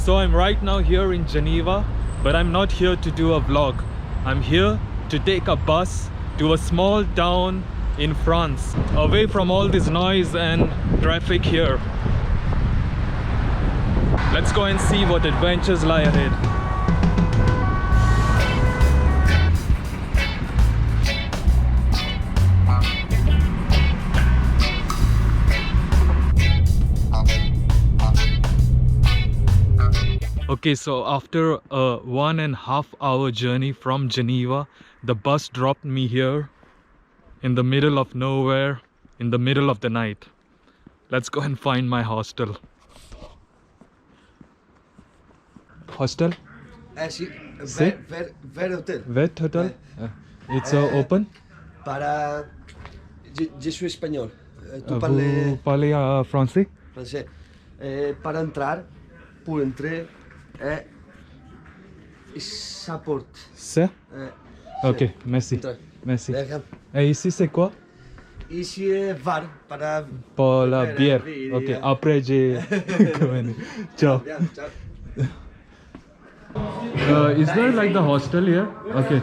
So I'm right now here in Geneva, but I'm not here to do a vlog. I'm here to take a bus to a small town in France, away from all this noise and traffic here. Let's go and see what adventures lie ahead. Okay, so after a 1.5 hour journey from Geneva, the bus dropped me here in the middle of nowhere, in the middle of the night. Let's go and find my hostel. Hostel? Sí, Sí. Ver Hotel. Vet hotel? It's open? Para... Je suis espagnol. Tu Vous parles parlez français? français. Para entrar, pour entrer, sa porte. C'est? Ok, merci. Entrar. Merci. Welcome. Et ici c'est quoi? Ici est bar, para... Pour la faire bière. bière. Ok, après j'ai... Ciao. Bien, ciao. Is there like the hostel here? Okay.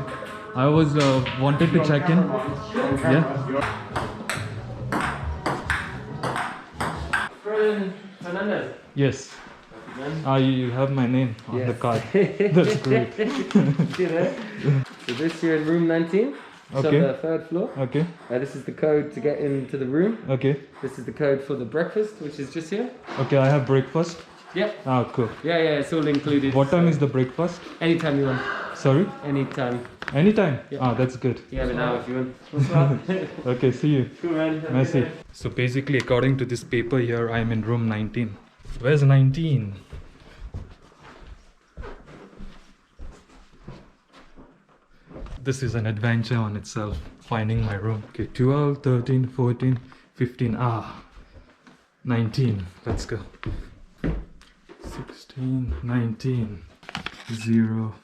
I was wanted to check in. Yeah. Fernandez. Yes. You have my name on the card. That's great. See there? So this you're in room 19. So Okay. the third floor. Okay. This is the code to get into the room. Okay. This is the code for the breakfast, which is just here. Okay. I have breakfast. Yep. Ah, cool. Yeah, it's all included. What time is the breakfast? Anytime you want. Sorry. Anytime. Anytime. Yeah. Ah, that's good. You have an hour if you want. What's up? Okay. See you. Cool, man. Merci. So basically, according to this paper here, I'm in room 19. Where's 19? This is an adventure on itself, finding my room. Okay, 12, 13, 14, 15. 19. Let's go. 16, 19, 0.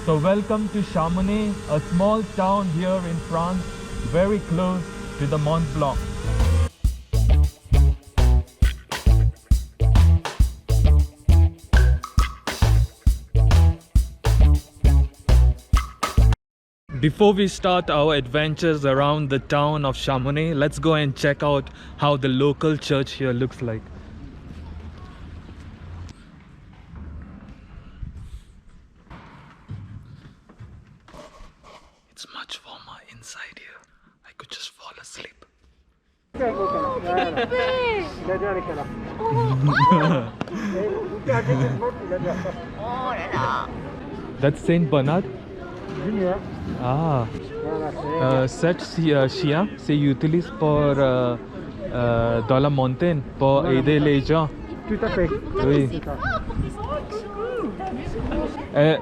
So welcome to Chamonix, a small town here in France, very close to the Mont Blanc. Before we start our adventures around the town of Chamonix, let's go and check out how the local church here looks like. It's much warmer inside here. I could just fall asleep. That's Saint Bernard? Cette chien, c'est utilise pour dans la montagne pour aider les gens. Tout à fait. Oui.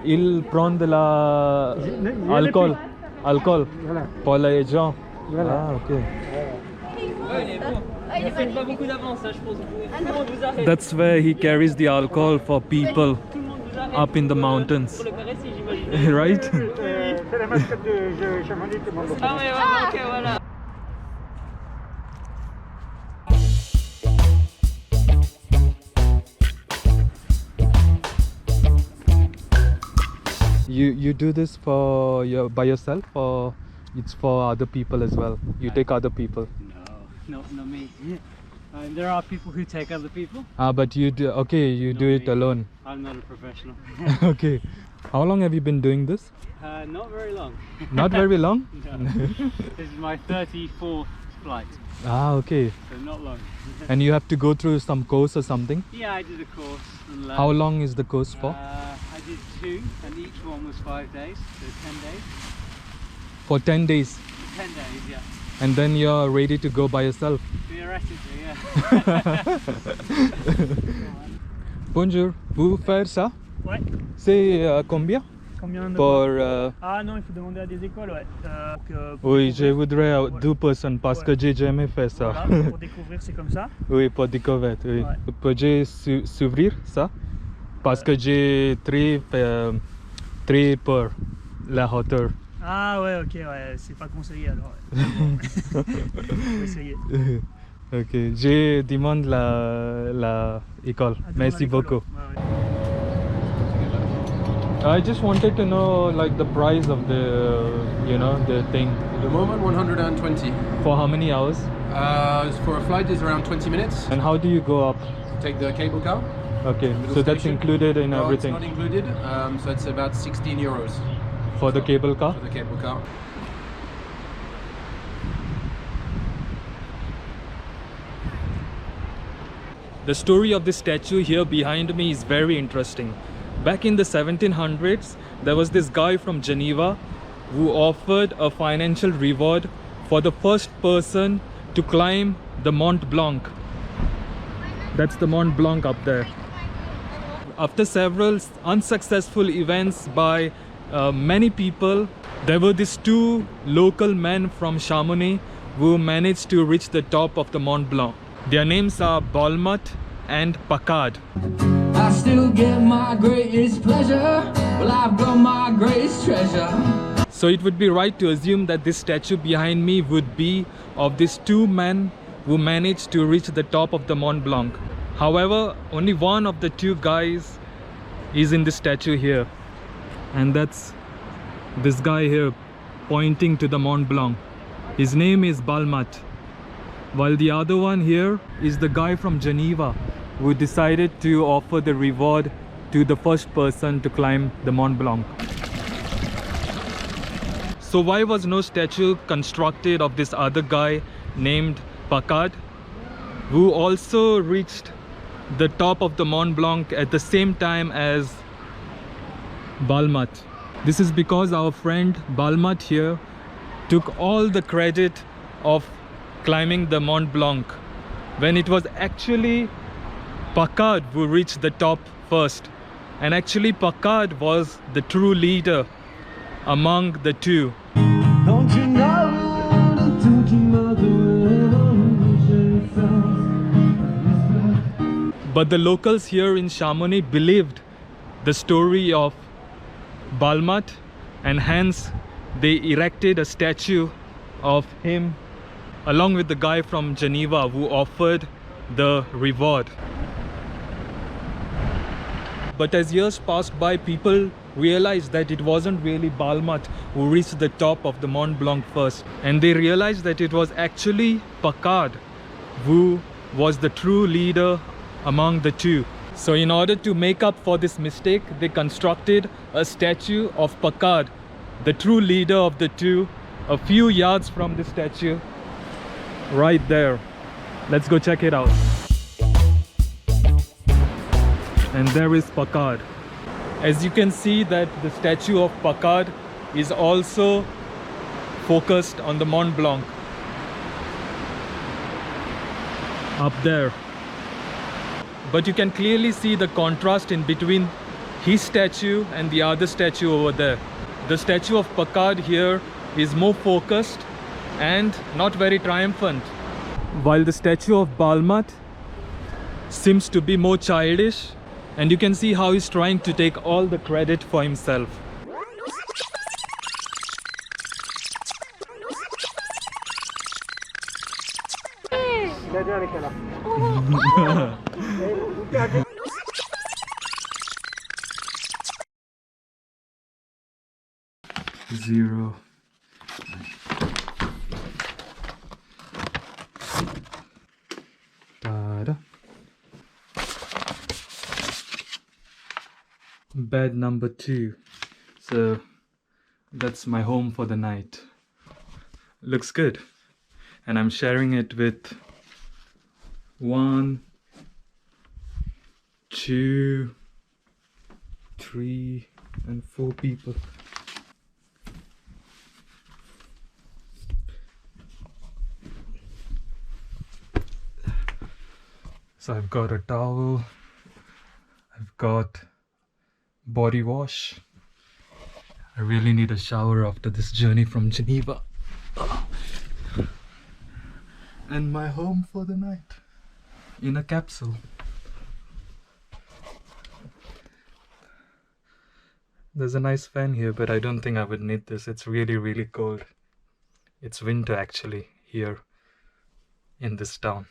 Il prend de l'alcool alcool Voilà. pour les gens. Voilà. Ah, ok. Il fait pas beaucoup d'avance, je pense. Tout le monde vous arrête. That's where he carries the alcohol for people Tout le monde vous arrête. up in the mountains. Pour le caresser, j'imagine. Right? C'est la mascotte de Chamonix, tout le monde le Ah connaît. ouais, ok, voilà. You do this for by yourself, or it's for other people as well? You take other people. No, not me. There are people who take other people. But you do, okay, you do Not it me. alone. I'm not a professional. Okay. How long have you been doing this? Not very long. Not very long? No. This is my 34th flight, Okay. so not long. And you have to go through some course or something? Yeah, I did a course and learned. How long is the course for? I did 2, and each one was 5 days, so 10 days. For 10 days. 10 days, yeah. And then you're ready to go by yourself. Theoretically, yeah. Bonjour. Vous faire ça? Ouais. C'est combien? Combien de Pour... Ah non, il faut demander à des écoles, ouais. Oui, je voudrais 2 personnes parce que j'ai jamais fait ça. Voilà, pour découvrir, c'est comme ça. Oui, pour découvrir, oui. Ouais. Peux-tu s'ouvrir ça? Parce que j'ai très peur la hauteur. Ah ouais, ok, ouais, c'est pas conseillé alors. Ouais. Faut essayer. Ok, je demande la école. Ah, demande à Merci l'école, beaucoup. ouais, ouais. I just wanted to know like the price of the thing. At the moment, 120. For how many hours? For a flight is around 20 minutes. And how do you go up? Take the cable car. Okay, Middle so that's station. included in No, everything. it's not included. So it's about 16 euros For the cable car? for the cable car. The story of this statue here behind me is very interesting. Back in the 1700s, there was this guy from Geneva who offered a financial reward for the first person to climb the Mont Blanc. That's the Mont Blanc up there. After several unsuccessful events by many people, there were these two local men from Chamonix who managed to reach the top of the Mont Blanc. Their names are Balmat and Paccard. I still get my greatest pleasure. Well, I've got my greatest treasure. So it would be right to assume that this statue behind me would be of these two men who managed to reach the top of the Mont Blanc. However, only one of the two guys is in the statue here, and that's this guy here pointing to the Mont Blanc. His name is Balmat, while the other one here is the guy from Geneva who decided to offer the reward to the first person to climb the Mont Blanc. So why was no statue constructed of this other guy named Paccard, who also reached the top of the Mont Blanc at the same time as Balmat? This is because our friend Balmat here took all the credit of climbing the Mont Blanc, when it was actually Paccard who reached the top first. And actually Paccard was the true leader among the two. Don't you know? Don't you know the revolution? But the locals here in Chamonix believed the story of Balmat, and hence they erected a statue of him along with the guy from Geneva who offered the reward. But as years passed by, people realized that it wasn't really Balmat who reached the top of the Mont Blanc first, and they realized that it was actually Paccard who was the true leader among the two. So in order to make up for this mistake, they constructed a statue of Paccard, the true leader of the two, a few yards from the statue right there. Let's go check it out. And there is Paccard. As you can see that the statue of Paccard is also focused on the Mont Blanc up there. But you can clearly see the contrast in between his statue and the other statue over there. The statue of Paccard here is more focused and not very triumphant, while the statue of Balmat seems to be more childish, and you can see how he's trying to take all the credit for himself. Zero. Ta-da. Bed number 2. So that's my home for the night. Looks good. And I'm sharing it with 1, 2, 3, and 4 people. So I've got a towel, I've got body wash. I really need a shower after this journey from Geneva. And my home for the night in a capsule. There's a nice fan here, but I don't think I would need this. It's really, really cold. It's winter actually here in this town.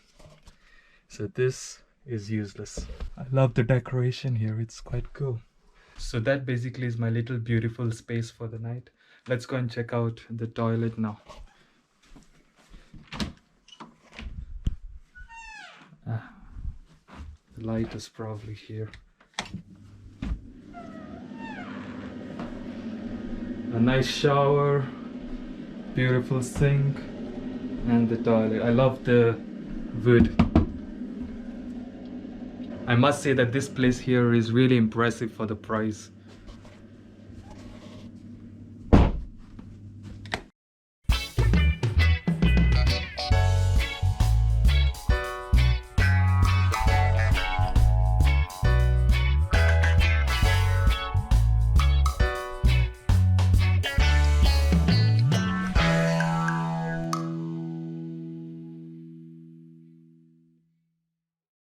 So this is useless. I love the decoration here. It's quite cool. So that basically is my little beautiful space for the night. Let's go and check out the toilet now. The light is probably here. A nice shower, beautiful sink, and the toilet. I love the wood. I must say that this place here is really impressive for the price.